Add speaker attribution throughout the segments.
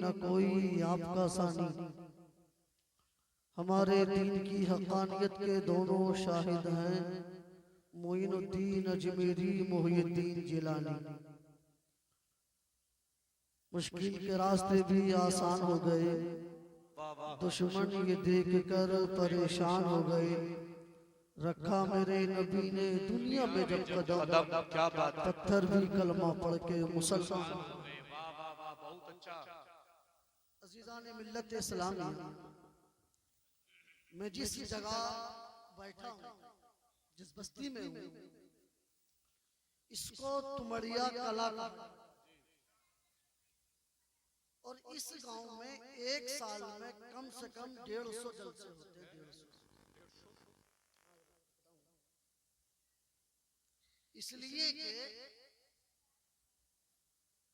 Speaker 1: نہ کوئی آپ کا ثانی، ہمارے دین کی حقانیت کے دونوں شاہد ہیں، معین الدین اجمیری، محی الدین جیلانی۔ مشکل کے راستے بھی آسان ہو گئے، دشمن یہ دیکھ کر پریشان ہو گئے، رکھا میرے نبی نے دنیا میں جب قدم، پتھر بھی کلمہ پڑھ کے مسلمان۔ عزیزان ملت اسلامیہ، میں جس جگہ بیٹھا ہوں، جس بستی میں ہوں، اس کو تمڑیا کلا کہا، اور اس گاؤں میں ایک سال میں کم سے کم 150 جلسے ہوتے ہیں۔ اس لیے کہ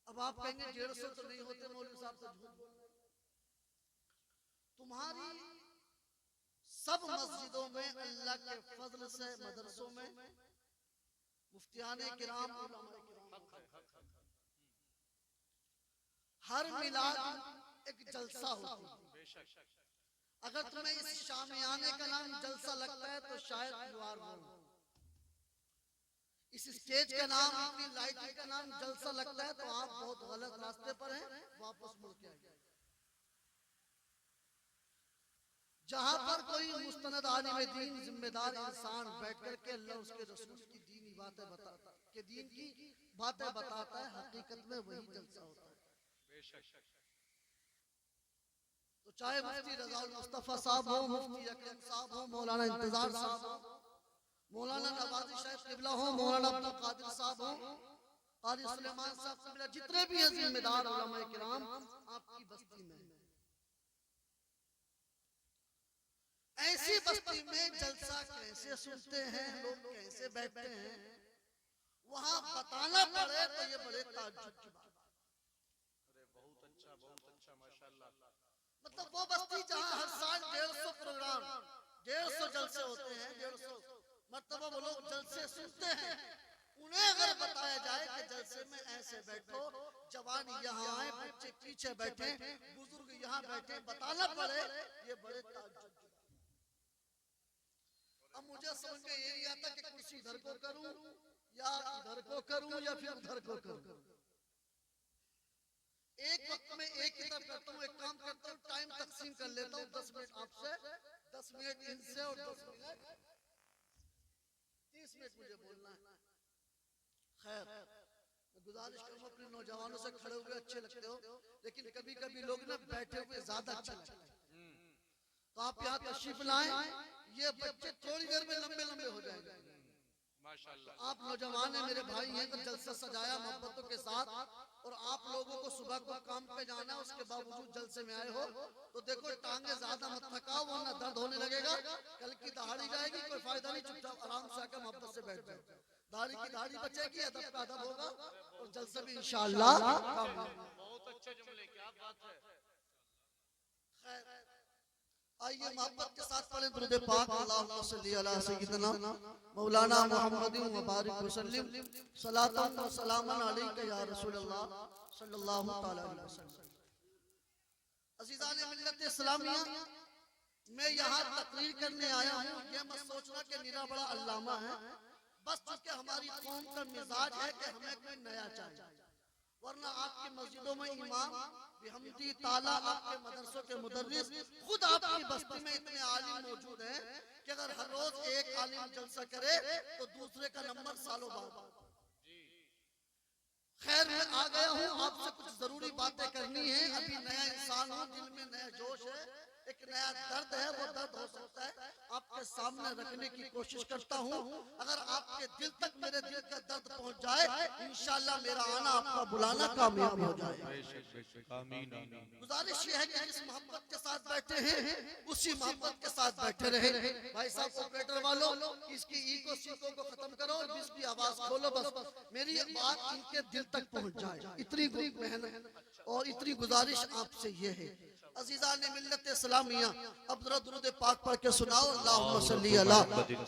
Speaker 1: اب آپ کہیں گے 150 تو نہیں ہوتے مولوی صاحب سے جھوٹ بول رہے ہیں۔ تمہاری سب مسجدوں میں اللہ کے فضل سے، مدرسوں میں مفتیان کرام، علماء کرام، ہر میلاد ایک جلسہ ہوتا ہے۔ اگر تمہیں اس شامیانے کا نام جلسہ لگتا ہے تو شاید you are wrong۔ اس اسٹیج کا نام، اتنی لائٹنگ کا نام جلسہ لگتا ہے تو آپ بہت غلط راستے پر ہیں، واپس مڑ کے آئیے۔ جہاں پر کوئی مستند عالم دین، ذمہ دار انسان بیٹھ کر کے اللہ اس کے رسول کی دینی باتیں بتاتا ہے، کہ دین کی باتیں بتاتا ہے، حقیقت میں وہی جلسہ ہوتا ہے۔ تو چاہے مفتی رضا المصطفیٰ صاحب ہو، مفتی اکرم صاحب ہو، مولانا انتظار صاحب ہو، مولانا نوازی شیخ قبلہ ہو، مولانا عبدالقادر صاحب ہو، قاری سلیمان صاحب قبلہ، جتنے بھی ہیں ذمہ دار علماء کرام آپ کی بستی میں، ایسی بستی میں جلسہ کیسے سنتے ہیں لوگ، کیسے بیٹھتے ہیں، وہاں بتانا پڑے تو یہ بڑے تعجب کی بات۔ مطلب وہ بستی جہاں ہر سال 150 پروگرام، 150 جلسے ہوتے ہیں، 150 مرتبہ وہ لوگ جلسے سنتے ہیں، انہیں اگر بتایا جائے کہ جلسے میں ایسے بیٹھو، جوان یہاں آئے، بچے پیچھے بیٹھے، بزرگ یہاں بیٹھے، بتانا پڑے، یہ بڑے تعجب کی بات۔ اب مجھے سمجھ میں یہ نہیں آتا کہ کرسی ادھر کو کروں یا ادھر کو کروں یا پھر ادھر کو کروں۔ ایک وقت میں ایک کتاب کرتا ہوں، ایک کام کرتا ہوں، ٹائم تقسیم کر لیتا ہوں، 10 منٹ آپ سے، 10 منٹ ان سے، اور 10 منٹ 30 منٹ مجھے بولنا ہے۔ خیر، میں گزارش کروں اپنے نوجوانوں سے، کھڑے ہوئے اچھے لگتے ہو لیکن کبھی کبھی لوگ نا بیٹھے ہوئے زیادہ اچھا لگتا ہے، تو آپ یہاں تشریف لائیں، یہ بچے تھوڑی دیر میں لمبے لمبے ہو جائیں گے۔ آپ نوجوان ہیں، میرے بھائی ہیں، تو جلسہ سجایا محبتوں کے ساتھ، اور آپ لوگوں کو صبح کو کام پہ جانا ہے، اس کے باوجود جلسے میں آئے ہو تو دیکھو ٹانگیں زیادہ مت تھکاؤ ورنہ درد ہونے لگے گا، کل کی دہاڑی جائے گی، کوئی فائدہ نہیں، چپ چاپ آرام سے آ کے محبت سے بیٹھ جاؤ، داڑھی کی داڑھی بچے گی، ادب کا ادب ہوگا، اور جلسہ بھی انشاءاللہ کامیاب۔
Speaker 2: بہت اچھے جملے، کیا بات ہے۔
Speaker 1: خیر، آئیے محبت کے ساتھ پڑھیں درود پاک، اللہم صلی علی سیدنا مولانا محمد مبارک وسلم، صلاۃ و سلام علیک یا رسول اللہ صلی اللہ تعالی علیہ وسلم۔ عزیزان ملت اسلامیہ، میں یہاں تقریر کرنے آیا ہوں، یہ مت سوچنا کہ میرا بڑا علامہ ہے، بس چونکہ ہماری قوم کا مزاج ہے کہ ہمیں کوئی نیا چاہیے، ورنہ آپ کی مسجدوں میں امام بحمدی تعالیٰ، آپ کے مدرسوں کے مدرس، خود آپ کی بستی میں اتنے عالم موجود ہیں کہ اگر ہر روز ایک عالم جلسہ کرے تو دوسرے کا نمبر سالوں بعد۔ خیر، میں آ گیا ہوں، آپ سے کچھ ضروری باتیں کرنی ہیں، ابھی نیا انسان ہوں، دل میں نیا جوش ہے، ایک نیا درد ہے، وہ درد ہو سکتا ہے آپ کے سامنے رکھنے کی کوشش کرتا ہوں، اگر آپ کے دل تک میرے دل کا درد پہنچ جائے، انشاءاللہ میرا آنا، آپ کا بلانا کامیاب ہو جائے۔ گزارش یہ ہے کہ جس محبت کے ساتھ بیٹھے ہیں اسی محبت کے ساتھ بیٹھے رہے۔ بھائی صاحب آپریٹر والوں، اس کی ای کو سیکھوں کو ختم کرو اور اس کی آواز کھولو، بس میری بات ان کے دل تک پہنچ جائے، اتنی محنت اور اتنی گزارش آپ سے یہ ہے۔ عزیزان ملت اسلامیہ اب ذرا درود پاک پڑھ کے سناؤ اللہم صلی علی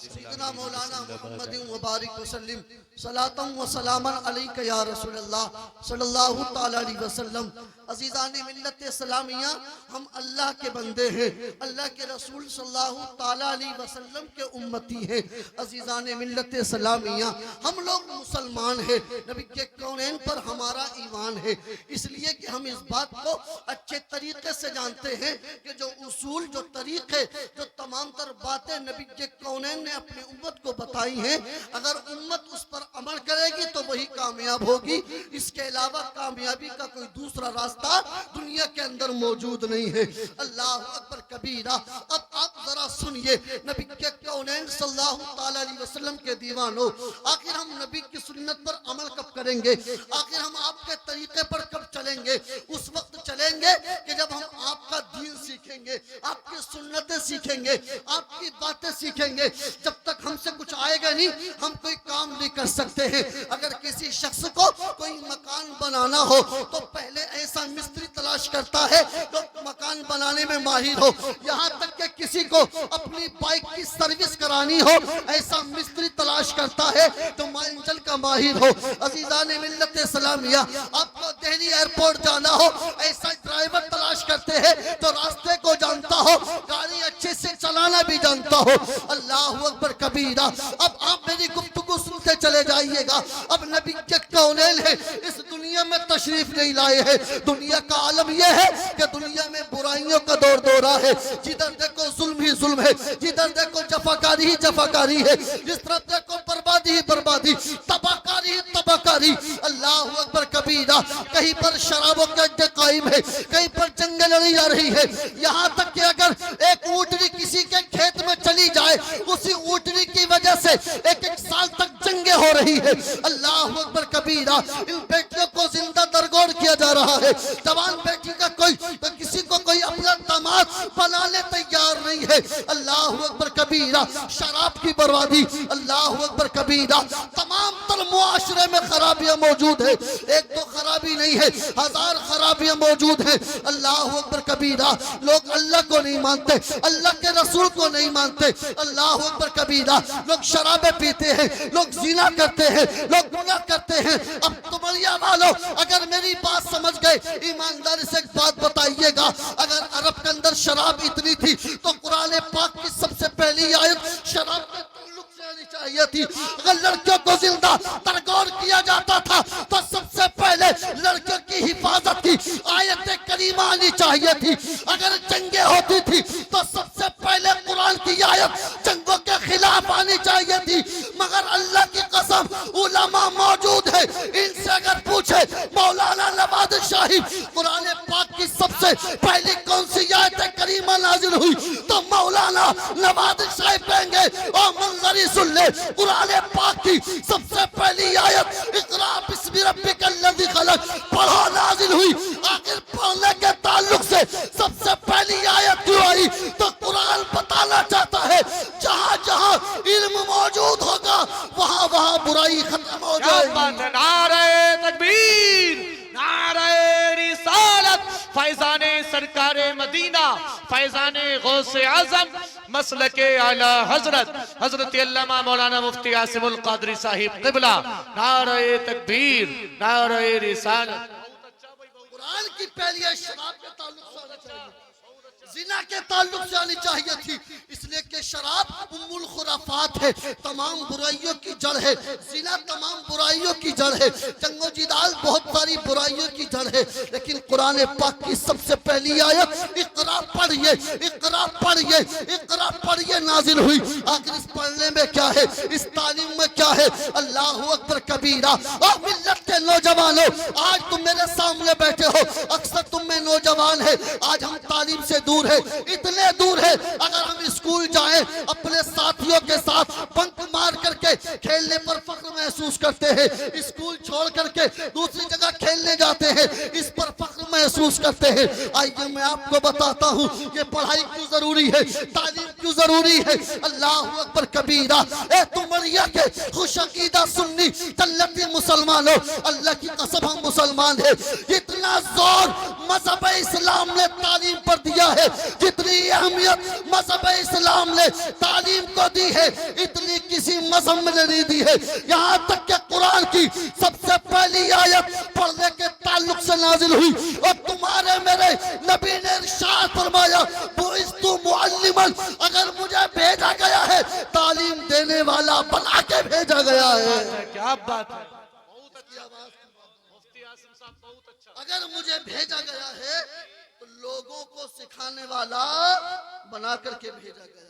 Speaker 1: سیدنا مولانا محمد مبارک وسلم صلاۃ و سلاما علیک یا رسول اللہ صلی اللہ تعالی علیہ وسلم۔ عزیزان ملت اسلامیہ ہم اللہ کے بندے ہیں، اللہ کے رسول صلی اللہ تعالی علیہ وسلم کے امتی ہیں۔ عزیزان ملت اسلامیہ ہم لوگ مسلمان ہیں، نبی کے کونین پر ہمارا ایمان ہے، اس لیے کہ ہم اس بات کو اچھے طریقے سے جانتے ہیں کہ جو اصول، جو طریقے، جو تمام تر باتیں نبی کے کونین نے اپنی امت کو بتائی ہیں، اگر امت اس پر عمل کرے گی تو وہی کامیاب ہوگی، اس کے علاوہ کامیابی کا کوئی دوسرا راستہ دنیا کے اندر موجود نہیں ہے۔ اللہ اکبر کبیرہ۔ اب آپ ذرا سنیے نبی کے کونین صلی اللہ تعالی علیہ وسلم کے دیوانوں، آخر ہم نبی کی سنت پر عمل کب کریں گے؟ آخر ہم آپ کے طریقے پر کب چلیں گے؟ اس وقت چلیں گے کہ جب ہم آپ کا دین سیکھیں گے، آپ کی سنتیں سیکھیں گے، آپ کی باتیں سیکھیں گے۔ جب تک ہم سے کچھ آئے گا نہیں، ہم کوئی کام نہیں کر سکتے ہیں۔ اگر کسی شخص کو کوئی مکان بنانا ہو تو پہلے ایسا مستری تلاش کرتا ہے جو مکان بنانے میں ماہر ہو، یہاں تک کہ کسی کو اپنی بائک کی سروس کرانی ہو ایسا مستری تلاش کرتا ہے جو مانجل کا ماہر ہو۔ عزیزان ملت اسلامیہ آپ کو دہلی ایئرپورٹ جانا ہو ایسا ڈرائیور تلاش کرتے ہیں جو راستے کو جانتا ہو، گاڑی اچھے سے چلانا بھی جانتا ہو۔ اللہ اکبر کبیرہ۔ اب آپ میری گفتگو سنتے چلے جائیے گا۔ اب نبی کے کونین ہے اس دنیا میں تشریف نہیں لائے ہیں۔ دنیا کا عالم یہ ہے کہ دنیا میں برائیوں کا دور دورہ ہے، جدھر دیکھو ظلم ہی ظلم ہے، جدھر دیکھو جفاکاری ہی جفاکاری ہے، جس طرف دیکھو بربادی ہی بربادی، تباہکاری ہی تباہکاری۔ اللہ اکبر کبیرہ۔ کہیں پر شرابوں کے اڈے قائم ہے، کہیں پر جنگیں لڑی جا رہی ہے، یہاں تک کہ اگر ایک اونٹنی کسی کے کھیت میں چلی جائے اسی اونٹنی کی وجہ سے ایک سال تک جنگیں ہو رہی ہے۔ اللہ اکبر کبیرہ۔ ان بیٹیوں کو زندہ درگور کیا جا رہا ہے۔ جوان بیٹی کا کوئی کسی کو کوئی اپنا داماد بنانے تیار نہیں ہے۔ اللہ اکبر کبیرہ۔ شراب کی بربادی۔ اللہ اکبر کبیرہ۔ تمام تر معاشرے میں خرابیاں موجود ہیں، ایک دو خرابی نہیں ہے، ہزار خرابیاں موجود ہیں۔ اللہ اکبر کبیرہ۔ لوگ اللہ کو نہیں مانتے، اللہ کے رسول کو نہیں مانتے۔ اللہ اکبر کبیرہ۔ لوگ شرابیں پیتے ہیں، لوگ زنا کرتے ہیں، لوگ گناہ کرتے ہیں۔ اب تمریا والو اگر میری بات سمجھ گئے ایمانداری سے ایک بات بتائیے گا، اگر عرب کے اندر شراب اتنی تھی تو قرآن پاک کی سب سے پہلی آیت شراب کے تعلق سے آنی چاہیے تھی۔ اگر لڑکیوں کو زندہ درگور کیا جاتا تھا تو سب سے پہلے لڑکیوں کی حفاظت کی آیت کریمہ آنی چاہیے تھی۔ اگر جنگیں ہوتی تھی تو سب سے پہلے قرآن کی آیت جنگوں کے خلاف آنی چاہیے تھی، مگر اللہ کی قسم علماء موجود ہے، ان سے اگر پوچھے مولانا نواز شاہی قرآن پاک کی سب سے پہلی کون سی آیت کریمہ نازل ہوئی تو مولانا نواز شاہی کہیں گے اور منظری سن لے، قرآن پاک کی سب سے پہلی آیت اقرا بسم ربک الذی خلق پڑھو نازل ہوئی۔ آخر پڑھنے کے تعلق سے سب سے پہلی آیت کیوں آئی تو قرآن بتانا چاہتا ہے جہاں جہاں علم موجود ہوگا وہاں وہاں برائی ختم ہو جائے گی۔
Speaker 2: نعرہ تکبیر، نعرہ رسالت، فیضان سرکار مدینہ، فیضان غوث اعظم، مسلک اعلی حضرت حضرت علامہ مولانا مفتی عاصم القادری صاحب قبلہ، نعرہ تکبیر، نعرہ رسالت۔
Speaker 1: قرآن کی پہلی ہے شراب کے تعلق سے آنا چاہیے، زنا کے تعلق سے آنی چاہیے تھی، اس لیے کہ شراب ام الخرافات ہے، تمام برائیوں کی جڑ ہے، زنا تمام برائیوں کی جڑ ہے، جنگ و جدال بہت ساری برائیوں کی جڑ ہے، لیکن قرآن پاک کی سب سے پہلی آیت اقرا پڑھیے، اقرا پڑھیے، اقرا پڑھیے نازل ہوئی۔ آخر اس پڑھنے میں کیا ہے، اس تعلیم میں کیا ہے؟ اللہ اکبر کبیرہ۔ اور ملت کے نوجوانوں، آج تم میرے سامنے بیٹھے ہو، اکثر تم میں نوجوان ہے، آج ہم تعلیم سے دور ہے، اتنے دور ہے، اگر ہم اسکول جائیں اپنے ساتھیوں کے ساتھ بنک مار کر کے کھیلنے پر فخر محسوس کرتے ہیں، اسکول چھوڑ کر کے دوسری جگہ کھیلنے جاتے ہیں، اس پر فخر محسوس کرتے ہیں۔ آئیے میں آپ کو بتاتا ہوں کہ پڑھائی کیوں ضروری ہے، تعلیم کیوں ضروری ہے؟ اللہ اکبر کبیرہ، اے تمریا کے خوش عقیدہ سنی تلتی مسلمانوں، اللہ کی قسم ہم مسلمان ہیں، اتنا زور مذہب اسلام نے تعلیم پر دیا ہے، جتنی اہمیت مذہب اسلام نے تعلیم کو دی ہے اتنی کسی مذہب میں نہیں دی ہے۔ یہاں تک کہ قرآن کی سب سے پہلی آیت پڑھنے کے تعلق سے نازل ہوئی اور تمہارے میرے نبی نے ارشاد فرمایا بعثت معلما، اگر مجھے بھیجا گیا ہے تعلیم دینے والا بنا کے بھیجا گیا ہے۔
Speaker 2: کیا بات ہے، بہت اچھی آواز، مفتی عاصم صاحب بہت اچھا۔
Speaker 1: اگر مجھے بھیجا گیا ہے تو لوگوں کو سکھانے والا بنا کر کے بھیجا گیا ہے۔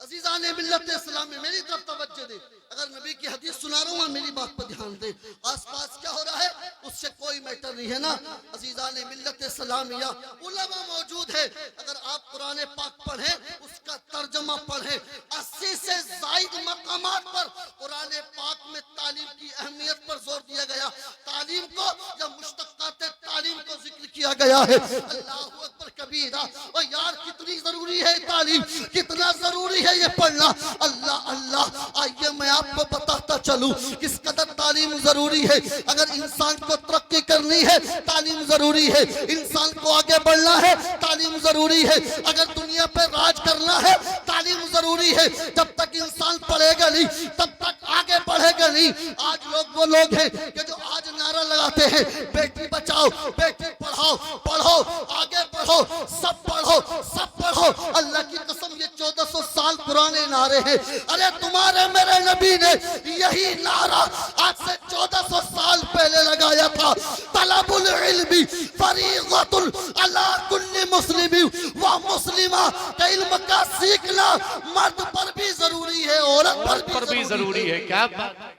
Speaker 1: عزیزان ملت اسلامی میری طرف توجہ دے، اگر نبی کی حدیث سنا رہا ہوں میری بات پر دھیان دے، آس پاس کیا ہو رہا ہے اس سے کوئی میٹر نہیں ہے نا۔ عزیزان ملت اسلامیہ علماء موجود ہے، اگر آپ قرآن پاک پڑھیں اس کا ترجمہ پڑھیں، 80 سے زائد مقامات پر قرآن پاک میں تعلیم کی اہمیت پر زور دیا گیا، تعلیم کو یا مشتقات تعلیم کو ذکر کیا گیا ہے۔ اللہ اکبر کبیرہ، اور یار کتنی ضروری ہے تعلیم، کتنا ضروری ہے یہ پڑھنا۔ اللہ اللہ، آئیے میں آپ کو بتاتا چلوں کس قدر تعلیم ضروری ہے۔ اگر انسان کو ترقی کرنی ہے تعلیم ضروری ہے، انسان کو آگے بڑھنا ہے تعلیم ضروری ہے، اگر دنیا پہ راج کرنا ہے تعلیم ضروری ہے۔ جب تک انسان پڑھے گا نہیں تب تک آگے بڑھے گا نہیں۔ آج لوگ وہ لوگ ہیں کہ جو آج نعرہ لگاتے ہیں بیٹی بچاؤ، بیٹی پڑھاؤ، پڑھو آگے بڑھو، سب پڑھو سب پڑھو۔ اللہ کی قسم یہ 1400 سال پرانے نعرے ہیں۔ ارے تمہارے میرے نبی نے یہی نعرہ آج سے 1400 سال پہلے لگایا تھا، طلب العلم فریضۃ علی کل مسلم و مسلمہ، کہ علم کا سیکھنا مرد پر بھی ضروری ہے، عورت پر بھی ضروری ہے۔
Speaker 2: کیا بات ہے،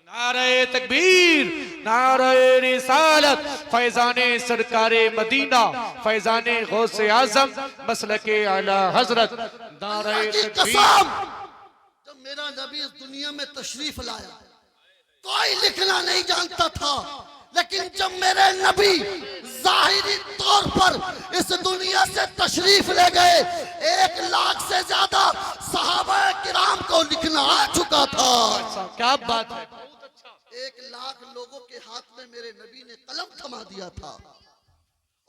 Speaker 2: نعرہ تکبیر، نعرہ رسالت، فیضان سرکار مدینہ، فیضان غوث اعظم مسلک اعلی حضرت، نعرہ
Speaker 1: اللہ کی
Speaker 2: تکبیر۔
Speaker 1: قسم جب میرا نبی اس دنیا میں تشریف لایا کوئی لکھنا نہیں جانتا تھا، لیکن جب میرے نبی ظاہری طور پر اس دنیا سے تشریف لے گئے 1 لاکھ سے زیادہ صحابہ کرام کو لکھنا آ چکا تھا۔
Speaker 2: کیا بات ہے،
Speaker 1: 1 لاکھ لوگوں کے ہاتھ میں میرے نبی نے قلم تھما دیا تھا۔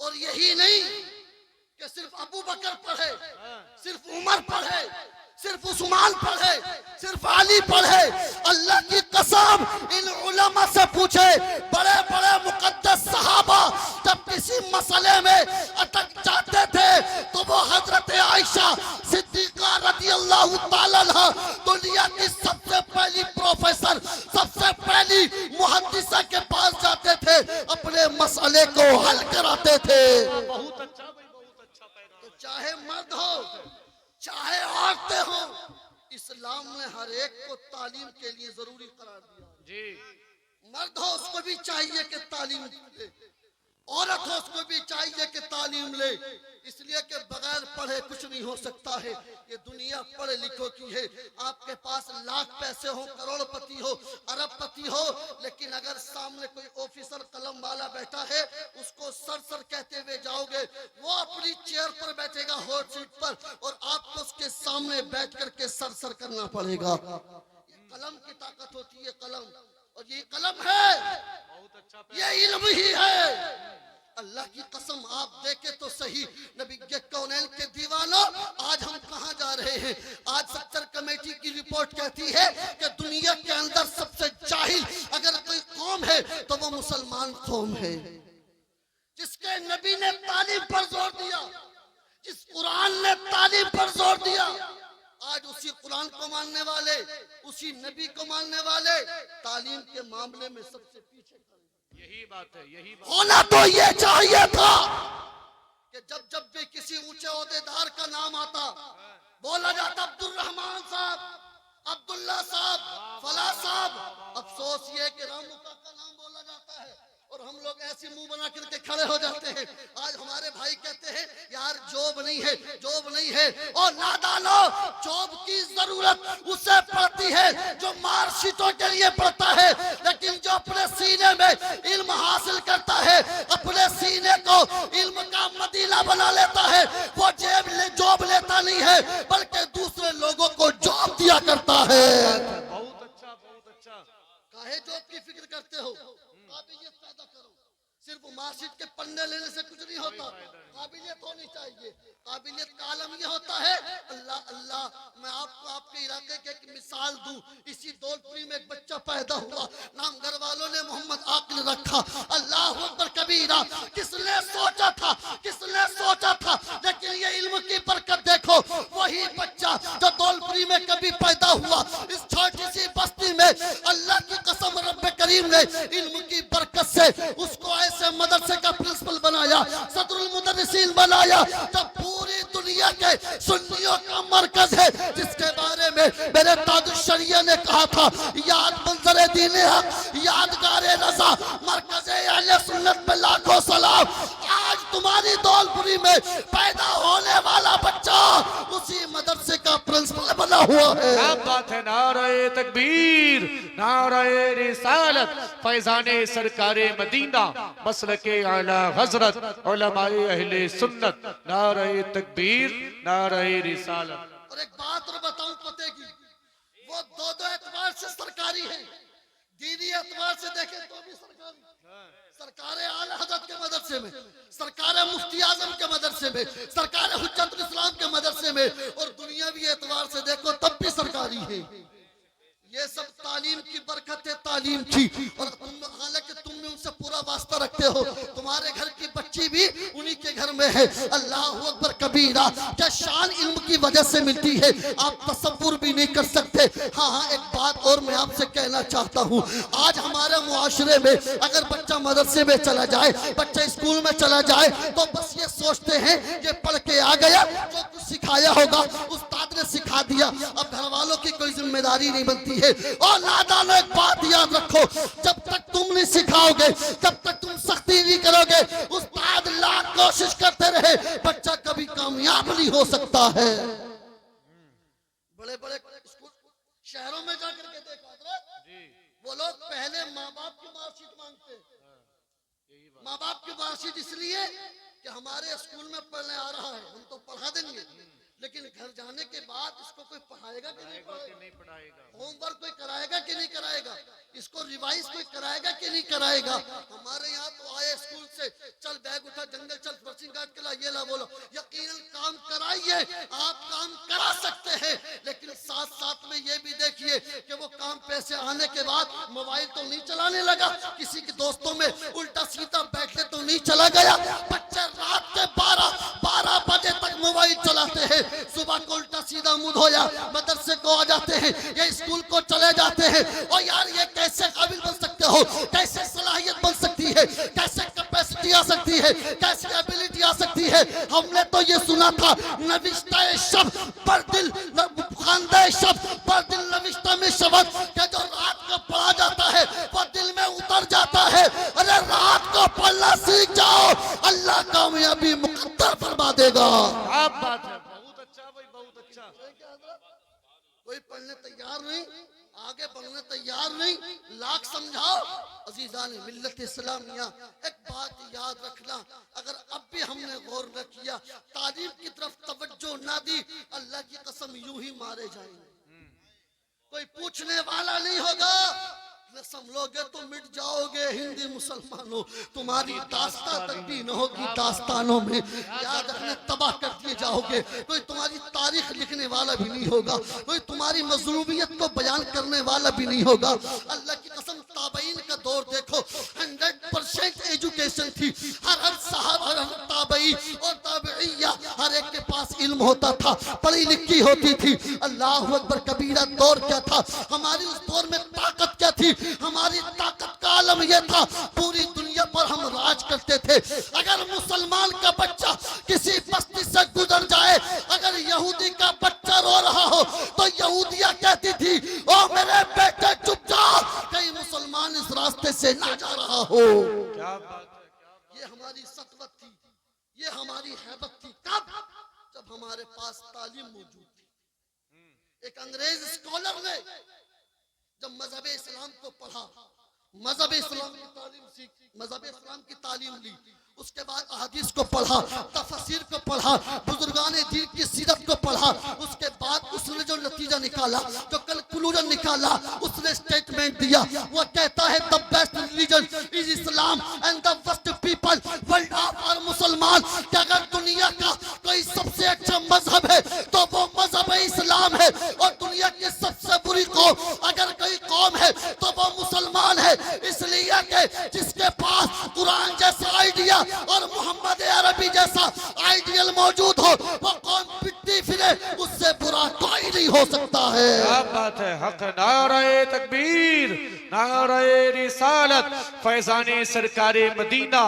Speaker 1: اور یہی نہیں کہ صرف ابو بکر پڑھے، صرف عمر پڑھے، صرف عثمان پڑھے، صرف علی پڑھے۔ اللہ کی قسم ان علماء سے پوچھے بڑے بڑے مقدس صحابہ جب کسی مسئلے میں اٹک جاتے تھے تو وہ حضرت عائشہ صدیقہ رضی اللہ تعالیٰ عنہا دنیا کی سب سے پہلی پروفیسر، سب سے پہلی محدثہ کے پاس جاتے تھے، اپنے مسئلے کو حل کراتے تھے۔
Speaker 2: بہت اچھا بھائی، بہت اچھا پیغام۔
Speaker 1: تو چاہے مرد ہو چاہے عورتیں ہوں، اسلام نے ہر ایک کو تعلیم کے لیے ضروری قرار دیا۔
Speaker 2: جی،
Speaker 1: مرد ہو اس کو بھی چاہیے کہ تعلیم لے، عورت ہو اس کو بھی چاہیے کہ تعلیم لے، اس لیے کہ بغیر پڑھے کچھ نہیں ہو سکتا ہے۔ یہ دنیا پڑھے لکھوں کی ہے، آپ کے پاس لاکھ پیسے ہو، کروڑ پتی ہو، ارب پتی ہو، لیکن اگر سامنے کوئی آفیسر قلم والا بیٹھا ہے اس کو سر سر کہتے ہوئے جاؤ گے، وہ اپنی چیئر پر بیٹھے گا ہاٹ سیٹ پر، اور آپ کو اس کے سامنے بیٹھ کر کے سر سر کرنا پڑے گا۔ یہ قلم کی طاقت ہوتی ہے، قلم، اور یہ قلم ہے، یہ علم ہی ہے۔ اللہ کی قسم آپ دیکھیں تو صحیح، نبی کے کونین کے دیوانوں، آج ہم کہاں جا رہے ہیں؟ آج سکتر کمیٹی کی رپورٹ کہتی ہے کہ دنیا کے اندر سب سے جاہل اگر کوئی قوم ہے تو وہ مسلمان قوم ہے، جس کے نبی نے تعلیم پر زور دیا، جس قرآن نے تعلیم پر زور دیا۔ آج اسی قرآن کو ماننے والے، اسی نبی کو ماننے والے تعلیم کے معاملے میں سب سے پیچھے کھڑے۔
Speaker 2: یہی بات ہے، یہی بات
Speaker 1: ہونا تو یہ چاہیے تھا کہ جب بھی کسی اونچے عہدیدار کا نام آتا بولا جاتا عبد الرحمان صاحب، عبداللہ صاحب، فلاں صاحب۔ افسوس یہ کہ رامو کا نام بولا جاتا ہے اور ہم لوگ ایسی منہ بنا کر کے کھڑے ہو جاتے ہیں۔ آج ہمارے بھائی کہتے ہیں یار جوب نہیں ہے، جوب نہیں ہے، اور نادانو، جوب کی ضرورت اسے پڑتی ہے جو مارک شیٹوں کے لیے پڑتا ہے، لیکن جو اپنے سینے میں علم حاصل کرتا ہے، اپنے سینے کو فکر کرتے ہو؟ قابلیت پیدا کرو. صرف مارکشیٹ کے پڑھنے لینے سے کچھ نہیں ہوتا، قابلیت ہونی چاہیے. قابلیت کا عالم یہ ہوتا ہے. اللہ اللہ، میں آپ کو آپ کے علاقے کے ایک مثال دوں. اسی دولپوری میں ایک بچہ پیدا ہوا، نام گھر والوں نے محمد عاقل رکھا. اللہ اکبر کبیرہ. کس نے سوچا تھا، کس نے سوچا تھا؟ لیکن یہ علم کی برکت دیکھو. وہی بچہ جو دولپوری میں کبھی پیدا ہوا، اس چھوٹی سی بستی میں، اللہ کی قسم رب کریم نے علم کی برکت سے اس کو ایسے مدرسے کا پرنسپل بنایا، صدر المدرسین بنایا، جب پوری دنیا کے سنیوں کا مرکز ہے، جس کے بارے میں میرے تاج الشریعہ نے کہا تھا، یاد منظر دین حق، یادگار رضا، مرکز اہل سنت پہ لاکھوں سلام. آج تمہاری دولپوری میں پیدا ہونے والا بچہ اسی مدرسے کا پرنسپل بنا ہوا ہے.
Speaker 2: کیا بات ہے. نعرہ تکبیر، نعرہ رسالت، فیضان سرکار مدینہ، مسلک اعلی حضرت، علماء اہل سنت. نعرہ تکبیر، نعرہ رسالت.
Speaker 1: اور ایک بات اور بتاؤں پتے کی، وہ دو اعتبار سے سرکاری ہیں. دینی اعتبار سے دیکھیں تو بھی سرکاری. سرکار اعلی حضرت کے مدرسے میں، سرکار مفتی اعظم کے مدرسے میں، سرکار حجت الاسلام کے مدرسے میں، اور دنیاوی اعتبار سے دیکھو تب بھی سرکاری ہے. یہ سب تعلیم کی برکت ہے، تعلیم کی. اور حالانکہ تم نے ان سے پورا واسطہ رکھتے ہو، تمہارے گھر کی بچی بھی انہی کے گھر میں ہے. اللہ اکبر کبیرہ. کیا شان علم کی وجہ سے ملتی ہے، آپ تصور بھی نہیں کر سکتے. ہاں ایک بات اور میں آپ سے کہنا چاہتا ہوں. آج ہمارے معاشرے میں اگر بچہ مدرسے میں چلا جائے، بچہ اسکول میں چلا جائے، تو بس یہ سوچتے ہیں یہ پڑھ کے آ گیا، جو کچھ سکھایا ہوگا استاد نے سکھا دیا. اب گھر والوں کی کوئی ذمہ داری نہیں بنتی ہے. اور نادانو ایک بات یاد رکھو، جب تک تم نہیں سکھاؤ گے، جب تک تم سختی نہیں کرو گے، استاد لاکھ کوشش کرتے رہے، بچہ کبھی کامیاب نہیں ہو سکتا ہے. بڑے بڑے شہروں میں جا کر کے دیکھو حضرت، وہ لوگ پہلے ماں باپ کی مارک شیٹ مانگتے ہیں. ماں باپ کی مارک شیٹ اس لیے کہ ہمارے اسکول میں پڑھنے آ رہا ہے، ہم تو پڑھا دیں گے. لیکن گھر جانے کے بعد اس کو کوئی پڑھائے گا کہ نہیں پڑھائے گا؟ ہوم ورک کوئی کرائے گا کہ نہیں کرائے گا؟ اس کو ریوائز کوئی کرائے گا کہ نہیں کرائے گا؟ ہمارے یہاں تو آئے اسکول سے، چل بیگ اٹھا، جنگل چل، پرچنگ کاٹ کے لا، یہ لا بولو. یقیناً کام کرائیے، آپ کام کرا سکتے ہیں، لیکن ساتھ ساتھ میں یہ بھی دیکھیے کہ وہ کام پیسے آنے کے بعد موبائل تو نہیں چلانے لگا، کسی کے دوستوں میں الٹا سیدھا بیٹھے تو نہیں چلا گیا. بچے رات کے 12 بجے تک موبائل چلاتے ہیں، صبح کو الٹا سیدھا منہ دھویا مدرسے کو آ جاتے ہیں، یہ اسکول کو چلے جاتے ہیں. اور یار یہ کیسے قابل بن سکتے ہو، کیسے صلاحیت بن سکتی ہے، کیسے کیپیسٹی آ سکتی ہے، کیسے ایبیلٹی آ سکتی ہے؟ ہم نے تو یہ سنا تھا، نوشتہ شب پر دل، خواندہ شب پر دل نوشتہ میں شبت، کہ جو رات کو پڑھا جاتا ہے وہ دل میں اتر جاتا ہے. ارے رات کو پڑھنا سیکھ جاؤ، اللہ کامیابی مقدر فرما دے گا.
Speaker 2: کیا بات ہے. بہت اچھا بھائی، بہت اچھا.
Speaker 1: کوئی پڑھنے تیار نہیں، آگے بڑھنے تیار نہیں، لاکھ سمجھاؤ. عزیزان ملت اسلامیہ، ایک بات یاد رکھنا، اگر اب بھی ہم نے غور نہ کیا، تعلیم کی طرف توجہ نہ دی، اللہ کی قسم یوں ہی مارے جائیں گے. کوئی پوچھنے والا نہیں ہوگا. سمجھوگے تو مٹ جاؤ گے ہندی مسلمانوں. تمہاری داستان تک بھی نہ ہوگی داستانوں میں، یاد رکھنے تباہ کر دیے جاؤ گے. کوئی تمہاری تاریخ لکھنے والا بھی نہیں ہوگا، کوئی تمہاری مظلومیت کو بیان کرنے والا بھی نہیں ہوگا. اللہ کی قسم تابعین کا دور دیکھو، 100% ایجوکیشن تھی. ہر صحابہ، ہر تابعی اور تابعیہ، ہر ایک کے پاس علم ہوتا تھا، پڑھی لکھی ہوتی تھی. اللہ اکبر کبیرہ. دور کیا تھا ہماری اس دور میں؟ طاقت کیا تھی ہماری؟ طاقت کا عالم یہ تھا، پوری دنیا پر ہم راج کرتے تھے. اگر مسلمان کا بچہ کسی بستی سے گزر جائے، اگر یہودی کا بچہ رو رہا ہو تو یہودیہ کہتی تھی، او میرے بیٹے چپ جا، کہیں مسلمان اس راستے سے نہ جا رہا ہو.
Speaker 2: کیا بات ہے.
Speaker 1: یہ ہماری سطوت تھی، یہ ہماری ہیبت تھی. کب؟ جب ہمارے پاس تعلیم موجود تھی. ایک انگریز اسکالر نے جب مذہب اسلام کو پڑھا، مذہب اسلام کی تعلیم سیکھی، مذہب اسلام کی تعلیم لی، اس کے بعد احادیث کو پڑھا، تفسیر کو پڑھا، بزرگان دین کی سیرت کو پڑھا، اس کے بعد اس نے جو نتیجہ نکالا، جو کنکلوژن نکالا، اس نے سٹیٹمنٹ دیا، وہ کہتا ہے the best religion is Islam and the worst people world are مسلمان، کہ اگر دنیا کا کوئی سب سے اچھا مذہب ہے تو وہ مذہب اسلام ہے، اور دنیا کی سب سے بری قوم اگر کوئی قوم ہے تو وہ مسلمان ہے، اس لیے کہ جس کے پاس قرآن جیسا آئیڈیا اور محمد عربی جیسا آئیڈیل موجود ہو، وہ قوم پٹتی پھرے، اس سے برا کوئی نہیں ہو سکتا ہے۔
Speaker 2: کیا بات ہے، حق نعرہ تکبیر، نعرہ رسالت، فیضان سرکار مدینہ،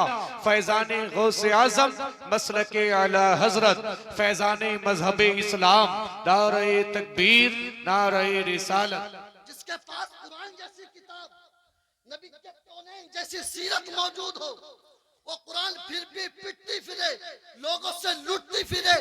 Speaker 2: فیضان غوث اعظم، مسلک اعلی حضرت، فیضان مذہب اسلام، نعرہ تکبیر، نعرہ رسالت۔
Speaker 1: جس کے پاس قرآن جیسی کتاب، نبی کے کونین جیسی سیرت موجود ہو، وہ قرآن پھر بھی پٹتی پھرے، لوگوں سے لٹتی پھرے،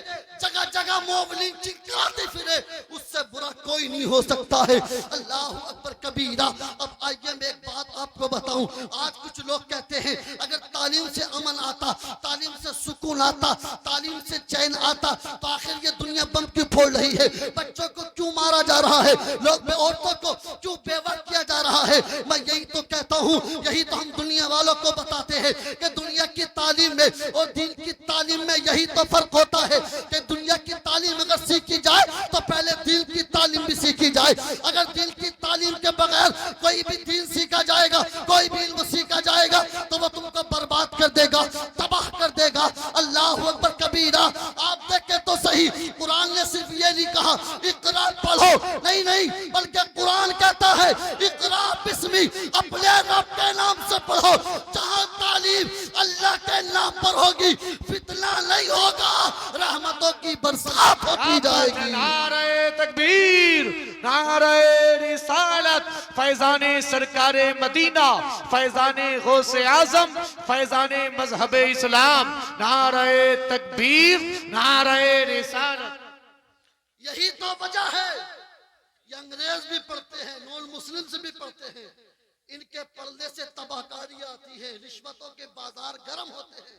Speaker 1: جگہ جگہ موبلین چنکاتی پھرے، اس سے برا کوئی نہیں ہو سکتا ہے۔ اللہ اکبر کبیرہ۔ اب آئیے میں ایک بات آپ کو بتاؤں، آج کچھ لوگ کہتے ہیں اگر تعلیم سے امن آتا، تعلیم سے سکون آتا، تعلیم سے چین آتا تو آخر یہ دنیا بم کیوں پھوڑ رہی ہے، بچوں کو کیوں مارا جا رہا ہے، لوگ عورتوں کو کیوں بیوہ کیا جا رہا ہے؟ میں یہی تو کہتا ہوں، یہی تو ہم دنیا والوں کو بتاتے ہیں کہ دنیا کی تعلیم میں اور دین کی تعلیم میں یہی تو فرق ہوتا ہے کہ دنیا کی تعلیم اگر سیکھی جائے تو پہلے دین کی تعلیم بھی سیکھی جائے۔ اگر دین کی تعلیم کے بغیر کوئی بھی دین سیکھا جائے گا، کوئی بھی علم سیکھا جائے گا تو وہ تم کو برباد کر دے گا، تباہ کر دے گا۔ اللہ اکبر کبیرہ۔ آپ دیکھیں تو صحیح، قرآن نے صرف یہ نہیں کہا اقرا پڑھو، نہیں بلکہ قرآن کہتا ہے اقرا بسمی، اپنے رب کے نام سے پڑھو۔ جہاں تعلیم اللہ کے نام پر ہوگی فتنہ نہیں ہوگا، رحمتوں کی برسات ہوتی جائے گی۔
Speaker 2: نعرہ تکبیر، نعرہ رسالت، فیضان سرکار مدینہ، فیضان غوث اعظم، فیضان مذہب اسلام، نعرہ تکبیر، نعرہ رسالت۔
Speaker 1: یہی تو وجہ ہے، یہ انگریز بھی پڑھتے ہیں، نون مسلم سے بھی پڑھتے ہیں، ان کے پردے سے تباہ کاری آتی ہے، رشوتوں کے بازار گرم ہوتے ہیں۔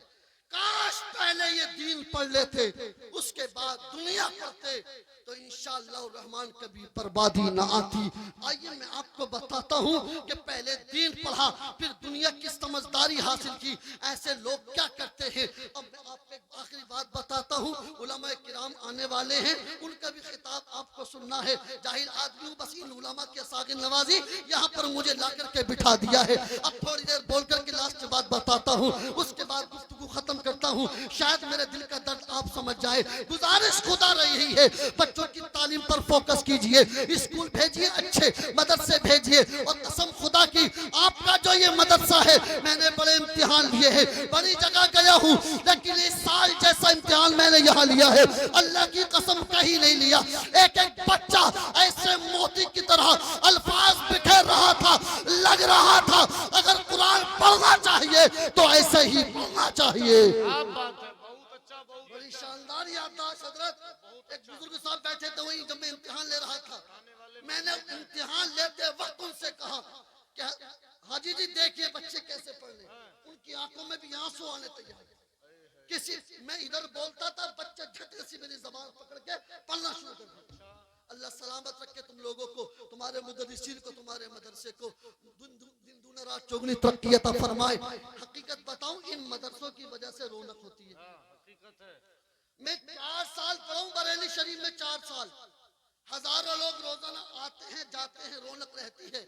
Speaker 1: کاش پہلے یہ دین پڑھ لیتے، اس کے بعد دنیا پڑھتے تو انشاءاللہ الرحمن کبھی بربادی نہ آتی۔ آئیے میں آپ کو بتاتا ہوں کہ پہلے دین پڑھا پھر دنیا کی سمجھداری حاصل کی، ایسے لوگ کیا کرتے ہیں۔ اب میں آپ کو ایک آخری بات بتاتا ہوں، علماء کرام آنے والے ہیں، ان کا بھی خطاب آپ کو سننا ہے۔ جاہل آدمیوں بس ان علماء کے ساغر نوازی یہاں پر مجھے لا کر کے بٹھا دیا ہے۔ اب تھوڑی دیر بول کر کے لاسٹ بات بتاتا ہوں، اس کے بعد گفتگو ختم کرتا ہوں، شاید میرے دل کا درد آپ سمجھ جائے۔ گزارش خدا رہی ہے، بچوں کی تعلیم پر فوکس کیجئے، اسکول بھیجئے، اچھے مدرسے بھیجئے، اور قسم خدا کی آپ کا جو یہ مدرسہ ہے، میں نے بڑے امتحان لیے ہیں، بڑی جگہ گیا ہوں، لیکن اس سال جیسا امتحان میں نے یہاں لیا ہے اللہ کی قسم کہیں نہیں لیا۔ ایک ایک بچہ ایسے موتی کی طرح الفاظ بکھیر رہا تھا، لگ رہا تھا اگر قرآن پڑھنا چاہیے تو ایسے ہی پڑھنا چاہیے۔ بڑی شاندار یادداشت حضرت۔ ایک بزرگ صاحب بیٹھے تھے وہیں جب میں امتحان لے رہا تھا، میں نے امتحان لیتے وقت ان سے کہا کہ حاجی جی دیکھئے بچے کیسے پڑھ رہے ہیں، ان کی آنکھوں میں بھی آنسو آنے تیار۔ کسی میں ادھر بولتا تھا، بچہ جھٹکے سے میری زبان پکڑ کے پڑھنا شروع کر دیا۔ اللہ سلامت رکھے تم لوگوں کو، تمہارے مدرسین کو، تمہارے مدرسے کو، دن دن رات چوگنی ترقی عطا فرمائے۔ حقیقت بتاؤں ان مدرسوں کی وجہ سے رونق ہوتی ہے۔ میں 4 سال پڑھوں بریلی شریف میں، 4 سال، ہزاروں لوگ روزانہ آتے ہیں جاتے ہیں، رونق رہتی ہے،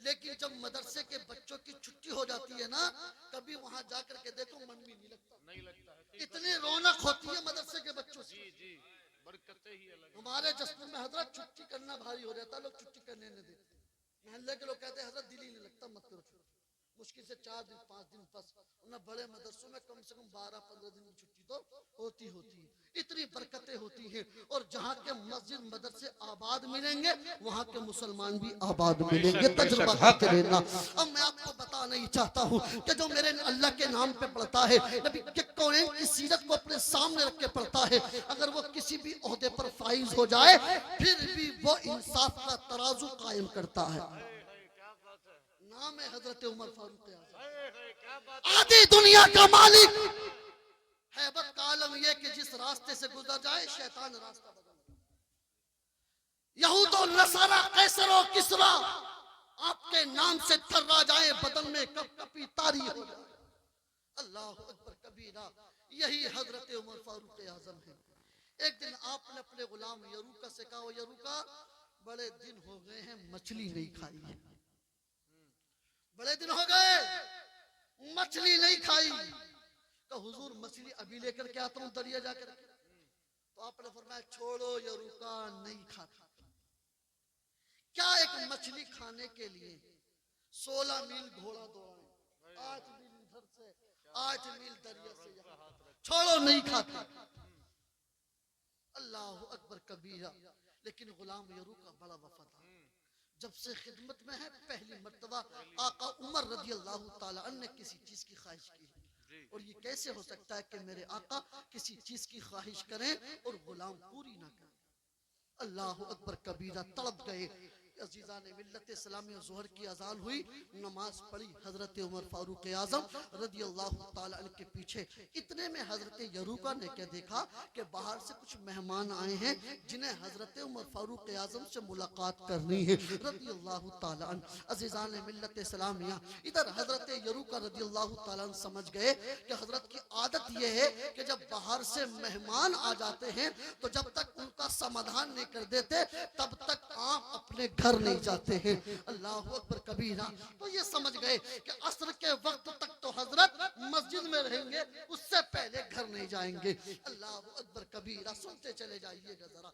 Speaker 1: لیکن جب مدرسے کے بچوں کی چھٹی ہو جاتی ہے نا، کبھی وہاں جا کر کے دیکھو من بھی نہیں لگتا، اتنی رونق ہوتی ہے مدرسے کے بچوں سے۔ ہمارے جسم میں حضرت چھٹی کرنا بھاری ہو جاتا ہے، لوگ چھٹی کرنے نہیں دیتے، محلے کے لوگ کہتے ہیں حضرت دل ہی نہیں لگتا، مت کرو، مشکل سے 4 دن 5 دن بس، انہیں بڑے مدرسوں میں کم سے کم 12-15 دن کی چھٹی تو ہوتی ہے۔ اتنی برکتیں ہوتی ہیں، اور جہاں کے مسجد مدرسے آباد ملیں گے وہاں کے مسلمان بھی آباد ملیں گے، تجربہ کرتے رہنا۔ اب میں آپ کو بتا نہیں چاہتا ہوں کہ جو میرے اللہ کے نام پہ پڑھتا ہے، نبی کے کونین کی سیرت کو اپنے سامنے رکھ کے پڑھتا ہے، اگر وہ کسی بھی عہدے پر فائز ہو جائے پھر بھی وہ انصاف کا ترازو قائم کرتا ہے۔ نام ہے حضرت عمر فاروق اعظم، آدھی دنیا کا مالک، ہیبت کا عالم یہ کہ جس راستے سے گزر جائے شیطان راستہ بدل دے۔ یہود و نصارہ، قیصر و کسریٰ آپ کے نام سے تھرا جائے، بدن میں کپ کپی طاری ہو جائے۔ اللہ اکبر کبیرہ، یہی حضرت عمر فاروق اعظم ہے۔ ایک دن آپ نے اپنے غلام یروکا سے کہا، یروکا بڑے دن ہو گئے ہیں مچھلی نہیں کھائی ہے، بڑے دن ہو گئے مچھلی نہیں کھائی۔ کہ حضور مچھلی ابھی لے کر کے آتا ہوں دریا جا کر کے۔ تو آپ نے فرمایا چھوڑو یروکا، نہیں کھاتا۔ کیا ایک مچھلی کھانے کے لیے 16 میل گھوڑا دوڑائیں، 8 میل ادھر سے 8 میل دریا سے یہاں، چھوڑو نہیں کھاتا۔ اللہ اکبر کبیرہ۔ لیکن غلام یروکا بڑا وفادار، جب سے خدمت میں ہے پہلی مرتبہ آقا عمر رضی اللہ تعالی عنہ نے کسی چیز کی خواہش کی، اور یہ کیسے ہو سکتا ہے کہ میرے آقا کسی چیز کی خواہش کریں اور غلام پوری نہ کریں۔ اللہ اکبر کبیرہ، تڑپ گئے۔ عزیزان ملت اسلامی، ظہر کی اذان ہوئی، نماز پڑھی حضرت عمر فاروق اعظم رضی اللہ تعالی عنہ کے پیچھے۔ اتنے میں حضرت یروکا نے کیا دیکھا کہ باہر سے کچھ مہمان آئے ہیں جنہیں حضرت عمر فاروق اعظم سے ملاقات کرنی ہے رضی اللہ تعالی عنہ۔ عزیزان ملت اسلامیہ، ادھر حضرت یروکا رضی اللہ تعالی عنہ سمجھ گئے کہ حضرت کی عادت یہ ہے کہ جب باہر سے مہمان آ جاتے ہیں تو جب تک ان کا سمادھان نہیں کر دیتے تب تک آپ اپنے گھر نہیں جاتے ہیں۔ اللہ اکبر کبیرہ۔ تو یہ سمجھ گئے کہ عصر کے وقت تک تو حضرت مسجد میں رہیں گے، اس سے پہلے گھر نہیں جائیں گے۔ اللہ اکبر کبیرہ۔ سنتے چلے جائیے گا ذرا۔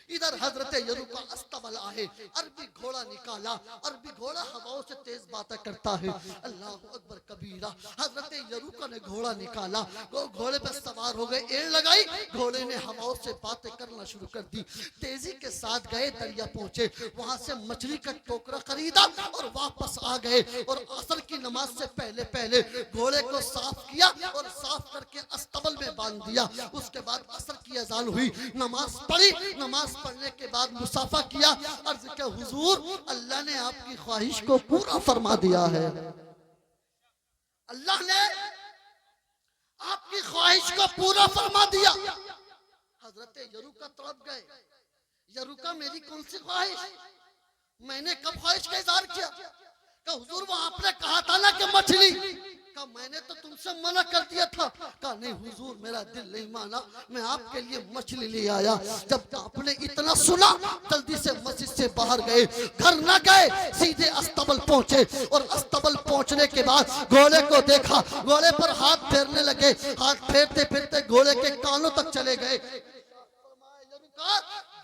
Speaker 1: ادھر حضرت یروکا استبل آئے، عربی گھوڑا نکالا، عربی گھوڑا ہواؤں سے تیز باتیں کرتا ہے۔ اللہ اکبر کبیرہ۔ حضرت یروکا نے گھوڑا نکالا، گھوڑے پہ سوار ہو گئے، ایڑ لگائی، گھوڑے نے ہواؤں سے باتیں کرنا شروع کر دی۔ تیزی کے ساتھ گئے، دریا پہنچے، وہاں سے مچھلی کا ٹوکرا خریدا اور واپس آ گئے، اور عصر کی نماز سے پہلے پہلے گھوڑے کو صاف کیا اور صاف کر کے استبل میں باندھ دیا۔ اس کے بعد عصر کی اذان ہوئی، نماز پڑھی، نماز پڑھنے کے بعد مصافحہ کیا، عرض کہ حضور اللہ نے آپ کی خواہش کو پورا فرما دیا ہے، اللہ نے آپ کی خواہش کو پورا فرما دیا۔ حضرت یروکا تڑپ گئے، یروکا میری کون سی خواہش، میں نے کب خواہش کا اظہار کیا؟ کہ حضور وہ آپ نے کہا تھا نا کہ مچھلی، کہا میں نے تو تم سے منع کر دیا تھا۔ کہا نہیں حضور میرا دل نہیں مانا، میں آپ کے لیے مچھلی لے آیا۔ جب آپ نے اتنا سنا جلدی سے مسجد سے باہر گئے، گھر نہ گئے، سیدھے استبل پہنچے، اور استبل پہنچنے کے بعد گھوڑے کو دیکھا، گھوڑے پر ہاتھ پھیرنے لگے، ہاتھ پھیرتے پھیرتے گھوڑے کے کانوں تک چلے گئے۔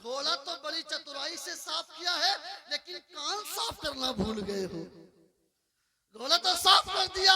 Speaker 1: گھوڑا تو بڑی چترائی سے صاف کیا ہے لیکن کان صاف کرنا بھول گئے ہو۔ گھوڑا تو صاف کر دیا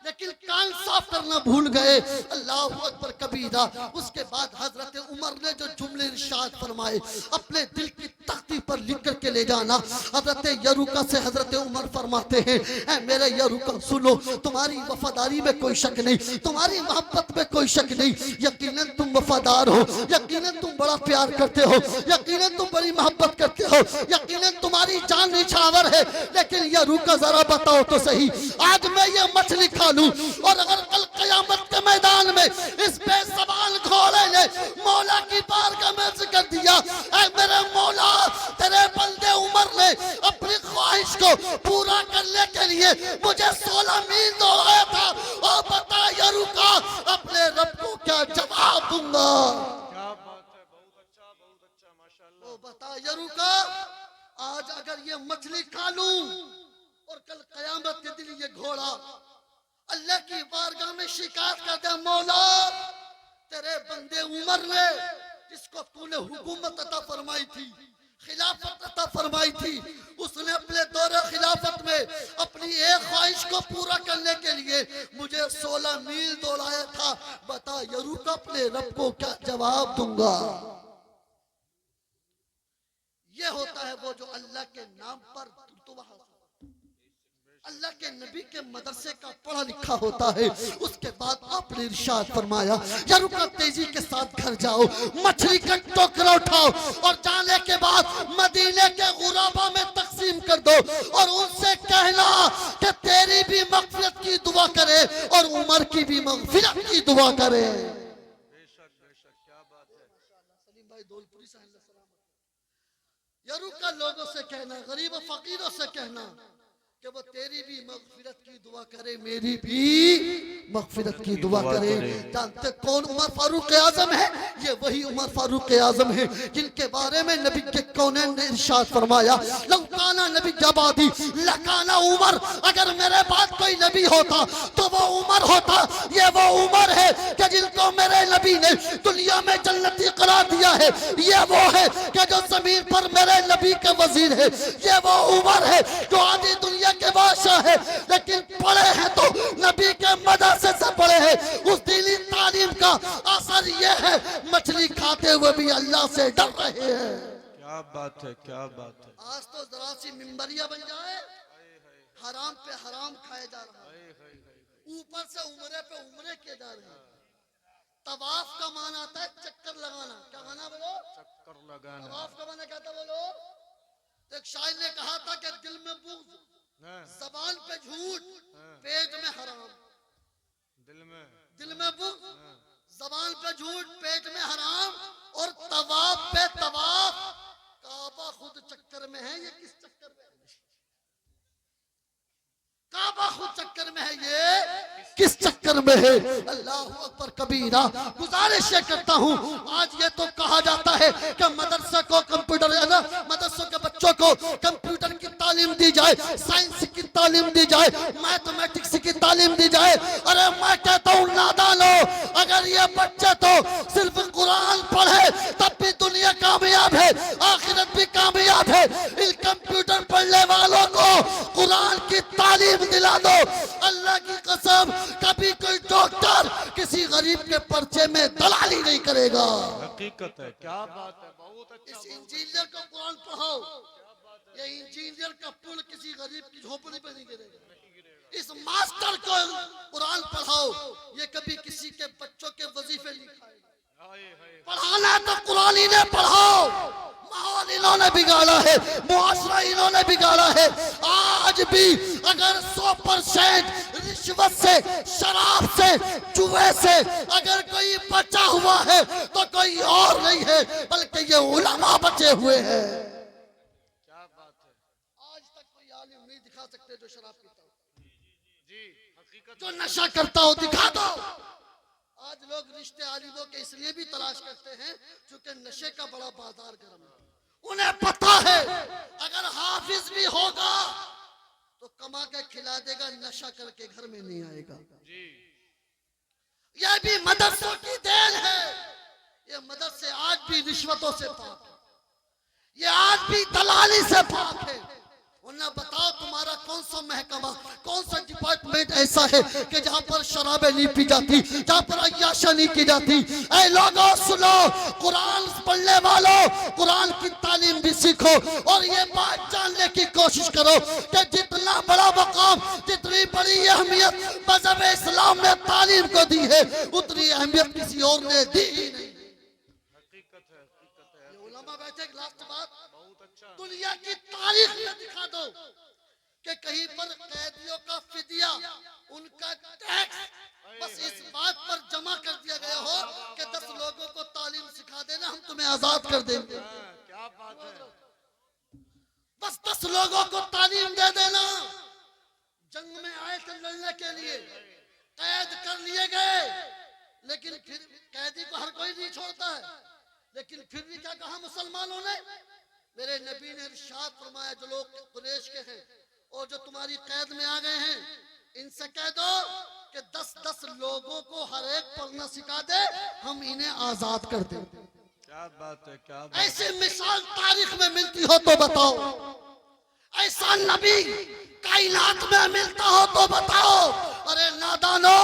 Speaker 1: لیکن کان صاف کرنا بھول گئے۔ اللہ اکبر کبیرہ۔ اس کے بعد حضرت عمر نے جو جملے ارشاد فرمائے اپنے دل کی تختی پر لکھ کر کے لے جانا۔ حضرت یروکا سے حضرت عمر فرماتے ہیں، اے میرے یروکا سنو، تمہاری وفاداری میں کوئی شک نہیں، تمہاری محبت میں کوئی شک نہیں، یقیناً تم وفادار ہو، یقیناً تم بڑا پیار کرتے ہو، یقیناً تم بڑی محبت کرتے ہو، یقیناً تمہاری جان نچھاور ہے، لیکن یروکا ذرا بتاؤ تو صحیح، آج میں یہ مچھلی کھا لوں اور اگر کل قیامت کے میدان میں اس بے زبان گھوڑے نے مولا کی بارگاہ میں عرض کر دیا، اے میرے مولا تیرے بندے عمر نے اپنی خواہش کو پورا کرنے کے لیے مجھے 16 میل دوڑایا تھا، اور بتا یروکا اپنے رب کو کیا جواب دوں گا؟
Speaker 2: کیا بات ہے، بہت اچھا ماشاءاللہ۔
Speaker 1: وہ بتا یروکا آج اگر یہ مچھلی کھا لوں اور کل قیامت کے دن یہ گھوڑا اللہ کی بارگاہ میں شکایت کر دے، مولا تیرے بندے عمر نے جس کو تو نے حکومت عطا فرمائی تھی، خلافت عطا فرمائی تھی، اس نے اپنے دور خلافت میں اپنی ایک خواہش کو پورا کرنے کے لیے مجھے 16 میل دوڑایا تھا، بتا یروکا اپنے رب کو کیا جواب دوں گا؟ یہ ہوتا ہے وہ جو اللہ کے نام پر اللہ کے نبی کے مدرسے کا پڑھا لکھا ہوتا ہے. اس کے بعد آپ نے ارشاد فرمایا یا رکا تیزی کے ساتھ گھر جاؤ, مچھلی کا ٹوکرا اٹھاؤ اور جانے کے بعد مدینے کے غربا میں تقسیم کر دو اور ان سے کہنا کہ تیری بھی مغفرت کی دعا کرے اور عمر کی بھی مغفرت کی دعا کرے.
Speaker 2: بے شک کیا بات ہے.
Speaker 1: سلیم بھائی دولپوری سے یارو کا لوگوں سے کہنا, غریب و فقیروں سے کہنا کہ وہ تیری بھی مغفرت کی دعا کرے, میری بھی مغفرت کی دعا کرے. جانتے کون عمر فاروق اعظم ہے؟ یہ وہی عمر فاروق اعظم ہے جن کے بارے میں نبی کے کونین نے ارشاد فرمایا لو کانا نبی جبادی لکانا عمر, اگر میرے بعد کوئی نبی ہوتا تو وہ عمر ہوتا. یہ وہ عمر ہے کہ جن کو میرے نبی نے دنیا میں جنتی قرار دیا ہے. یہ وہ ہے کہ جو زمین پر میرے نبی کے وزیر ہے. یہ وہ عمر ہے جو آدھی دنیا کے بادشاہ ہے لیکن پڑھے ہیں تو نبی کے مدرسے سے پڑھے ہیں. اس دینی تعلیم کا اثر یہ ہے مچھلی کھاتے ہوئے بھی اللہ سے ڈر رہے ہیں.
Speaker 2: کیا بات ہے, کیا بات ہے.
Speaker 1: آج تو ذرا سی منبریہ بن جائے, حرام پہ حرام کھائے جا رہا ہے, اوپر سے عمرے پہ عمرے کیے جا رہے ہیں. طواف کا معنی آتا ہے چکر لگانا. کیا معنی بولو؟
Speaker 2: چکر لگانا.
Speaker 1: طواف کا معنی کہتا بولو. ایک شاعر نے کہا تھا کہ دل میں بغض, زبان پہ جھوٹ, پیٹ میں حرام. دل میں بغض, زبان پہ جھوٹ, پیٹ میں حرام اور طواف پہ طواف. کعبہ خود چکر میں ہے, یہ کس چکر میں ہے؟ کعبہ خود چکر میں ہے, یہ کس چکر میں ہے؟ اللہ اکبر کبیرہ. گزارش یہ کرتا ہوں, آج یہ تو کہا جاتا ہے کہ مدرسہ کو کمپیوٹر, مدرسوں کے بچوں کو کمپیوٹر کی تعلیم دی جائے, سائنس کی تعلیم دی جائے, میتھمیٹکس کی تعلیم دی جائے. ارے میں کہتا ہوں نادانو, اگر یہ بچے تو صرف قرآن پڑھے تب بھی دنیا کامیاب ہے, آخرت بھی کامیاب ہے. ان کمپیوٹر پڑھنے والوں کو قرآن کی تعلیم دلا دو. اللہ کی قسم کبھی کوئی ڈاکٹر کسی غریب کے پرچے میں دلالی نہیں کرے گا.
Speaker 2: حقیقت ہے. کیا بات ہے, بہت اچھا.
Speaker 1: اس انجینئر کو قرآن پڑھاؤ, یہ انجینئر کا پل کسی غریب کی جھوپڑی پہ نہیں گرے گا. اس ماسٹر کو قرآن پڑھاؤ, یہ کبھی کسی کے بچوں کے وظیفے نہیں کھائے گا. پڑھانا تو قرآن ہی نے پڑھاؤ. ماحول انہوں نے بگاڑا ہے, معاشرہ انہوں نے بگاڑا ہے. آج بھی اگر 100% رشوت سے, شراب سے, جوے سے اگر کوئی بچا ہوا ہے تو کوئی اور نہیں ہے بلکہ یہ علماء بچے ہوئے ہیں.
Speaker 2: کیا بات ہے.
Speaker 1: آج تک کوئی عالم نہیں دکھا سکتے جو شراب پیتا ہو, جو نشہ کرتا ہو دکھا دو. آج لوگ رشتے عالموں کے اس لیے بھی تلاش کرتے ہیں چونکہ نشے کا بڑا بازار گرم ہے. انہیں پتا ہے اگر حافظ بھی ہوگا تو کما کے کھلا دے گا, نشہ کر کے گھر میں نہیں آئے گا. یہ بھی مدرسوں کی دین ہے. یہ مدرسے آج بھی رشوتوں سے پاک ہے, یہ آج بھی دلالی سے پاک ہے. انہیں بتاؤ تمہارا کون سا محکمہ, کون سا ڈپارٹمنٹ ایسا ہے کہ جہاں پر شرابیں نہیں پی جاتی, جہاں پر عیاشہ نہیں کی جاتی. اے لوگوں سنو, قرآن پڑھنے والوں قرآن کی تعلیم بھی سیکھو اور یہ بات جاننے کی کوشش کرو کہ جتنا بڑا مقام, جتنی بڑی اہمیت مذہب اسلام نے تعلیم کو دی ہے اتنی اہمیت کسی اور نے دی ہی نہیں. یہ علماء بیٹھے, لاسٹ بات, دنیا کی تاریخ میں دکھا دو کہ کہیں پر قیدیوں کا فدیہ, ان کا ٹیکس بس اس بات پر جمع کر دیا گیا ہو کہ 10 لوگوں کو تعلیم سکھا دینا, ہم تمہیں آزاد کر دیں گے.
Speaker 2: کیا بات ہے.
Speaker 1: بس 10 لوگوں کو تعلیم دے دینا. جنگ میں آئے تھے لڑنے کے لیے, قید کر لیے گئے, لیکن پھر قیدی کو ہر کوئی نہیں چھوڑتا ہے, لیکن پھر بھی کیا کہا مسلمانوں نے؟ میرے نبی نے ارشاد فرمایا جو لوگ قریش کے ہیں اور جو تمہاری قید میں آ گئے ہیں ان سے کہہ دو کہ 10 لوگوں کو ہر ایک پڑھنا سکھا دے, ہم انہیں آزاد کر دیں.
Speaker 2: کیا بات ہے, کیا بات.
Speaker 1: ایسی مثال تاریخ میں ملتی ہو تو بتاؤ, ایسا نبی کائنات میں ملتا ہو تو بتاؤ. ارے نادانو,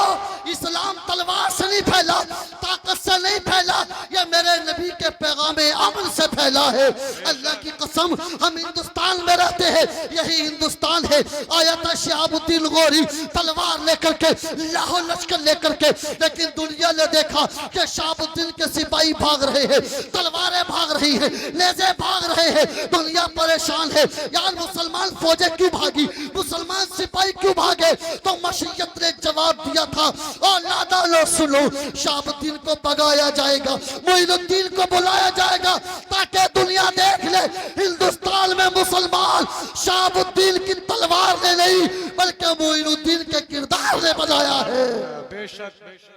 Speaker 1: اسلام تلوار سے نہیں پھیلا, طاقت سے نہیں پھیلا, یہ میرے نبی کے پیغام عمل سے پھیلا ہے. اللہ کی قسم قسم ہم ہندوستان میں رہتے ہیں، یہی ہندوستان ہے۔ آیا تھا شہاب الدین غوری تلوار لے کر کے، لاہور لشکر لے کر کے، لیکن دنیا نے دیکھا کہ شہاب الدین کے سپاہی بھاگ رہے ہیں، تلواریں بھاگ رہی ہیں، نیزے بھاگ رہے ہیں، دنیا پریشان ہے۔ یار مسلمان فوجیں کیوں بھاگی، مسلمان سپاہی کیوں بھاگے؟ تو مشیت نے جواب دیا تھا، اولادہ لو سنو، شہاب الدین کو بھگایا جائے گا، معین الدین کو بلایا جائے گا، تاکہ دنیا دیکھ لے ہندوستان میں مسلمان شہاب الدین کی تلوار نے نہیں بلکہ معین الدین کے کردار نے بجایا ہے۔
Speaker 2: بے شک بے شک۔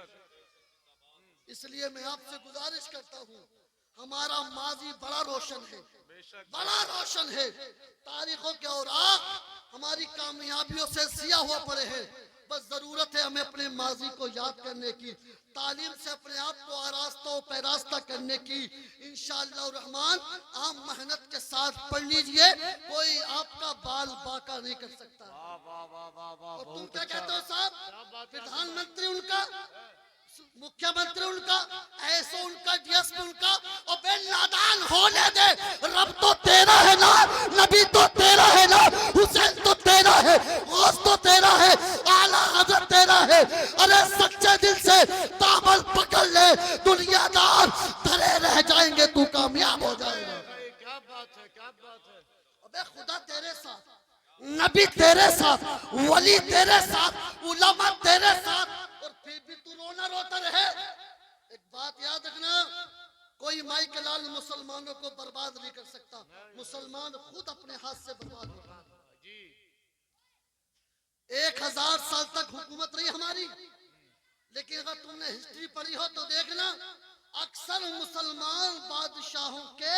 Speaker 1: اس لیے میں آپ سے گزارش کرتا ہوں، ہمارا ماضی بڑا روشن ہے، بڑا روشن ہے، تاریخوں کے اوراق ہماری کامیابیوں سے سیاہ ہوا پڑے ہیں، بس ضرورت ہے ہمیں اپنے ماضی کو یاد کرنے کی، تعلیم سے اپنے آپ کو آراستہ و پیراستہ کرنے کی۔ انشاءاللہ الرحمن آپ محنت کے ساتھ پڑھ لیجئے، کوئی آپ کا بال باقا نہیں کر سکتا۔ اور تم کیا کہتے ہو صاحب؟ پردھان منتری ان کا، مکھیہ منتری ان کا، ایسو ان کا، ڈی ایس پی ان کا، اور بے نادان ہونے دے، رب تو تیرا ہے نا، نبی تو تیرا ہے نا، حسین تو تیرا ہے، غوث تو تیرا ہے، اعلیٰ حضرت تیرا ہے۔ ارے سچے دل سے دامن پکڑ لے، دنیا دار دھرے رہ جائیں گے، تو کامیاب ہو جائے گا۔
Speaker 2: کیا بات ہے، کیا بات ہے۔
Speaker 1: ابے خدا تیرے ساتھ، نبی تیرے ساتھ، ولی تیرے ساتھ، علماء تیرے ساتھ، اور پھر بھی تو رونا روتا رہے۔ ایک بات یاد رکھنا، کوئی مائی کے لال مسلمانوں کو برباد نہیں کر سکتا، مسلمان خود اپنے ہاتھ سے برباد ہوتا ہے۔ 1000 سال تک حکومت رہی ہماری، لیکن اگر تم نے ہسٹری پڑھی ہو تو دیکھنا اکثر مسلمان بادشاہوں کے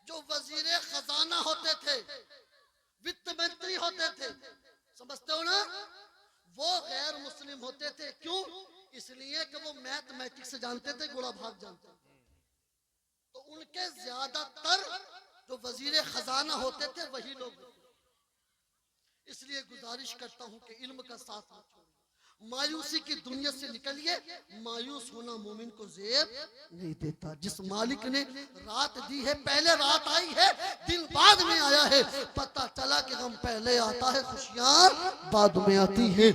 Speaker 1: جو وزیر خزانہ ہوتے تھے، وت منتری ہوتے تھے، سمجھتے ہو نا، وہ غیر مسلم ہوتے تھے۔ کیوں؟ اس لیے کہ وہ میتھمیٹکس جانتے تھے، گوڑا بھاگ جانتے تھے، تو ان کے زیادہ تر جو وزیر خزانہ ہوتے تھے وہی لوگ ہوتے تھے۔ اس لیے گزارش کرتا ہوں کہ علم کا ساتھ نہ چھوڑیں، مایوسی کی دنیا سے نکلیے، مایوس ہونا مومن کو زیب نہیں دیتا۔ جس مالک نے رات دی ہے، پہلے رات آئی ہے، دن بعد میں آیا ہے، پتہ چلا کہ غم پہلے آتا ہے، خوشیاں بعد میں آتی ہیں۔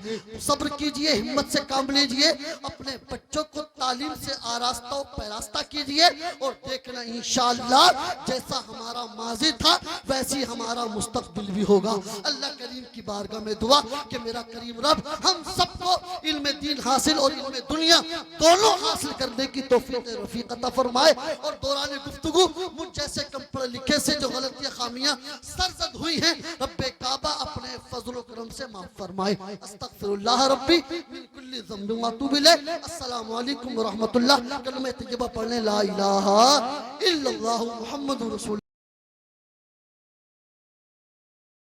Speaker 1: صبر کیجئے، ہمت سے کام لیجئے، اپنے بچوں کو تعلیم سے آراستہ و پیراستہ کیجئے، اور دیکھنا انشاءاللہ جیسا ہمارا ماضی تھا ویسی ہمارا مستقبل بھی ہوگا۔ اللہ کریم کی بارگاہ میں دعا کہ میرا کریم رب ہم سب کو علم دین حاصل اور علم دنیا دونوں حاصل کرنے کی توفیق رفیق عطا فرمائے، اور دوران گفتگو مجھ جیسے کم پڑھے لکھے سے جو غلطیاں خامیاں سرزد ہوئی ہیں رب کعبہ اپنے فضل و کرم سے معاف فرمائے۔ استغفر اللہ ربی من کل ذنب واتوب الیہ۔ السلام علیکم ورحمۃ اللہ۔ کلمہ طیبہ پڑھنے لا الہ الا اللہ محمد رسول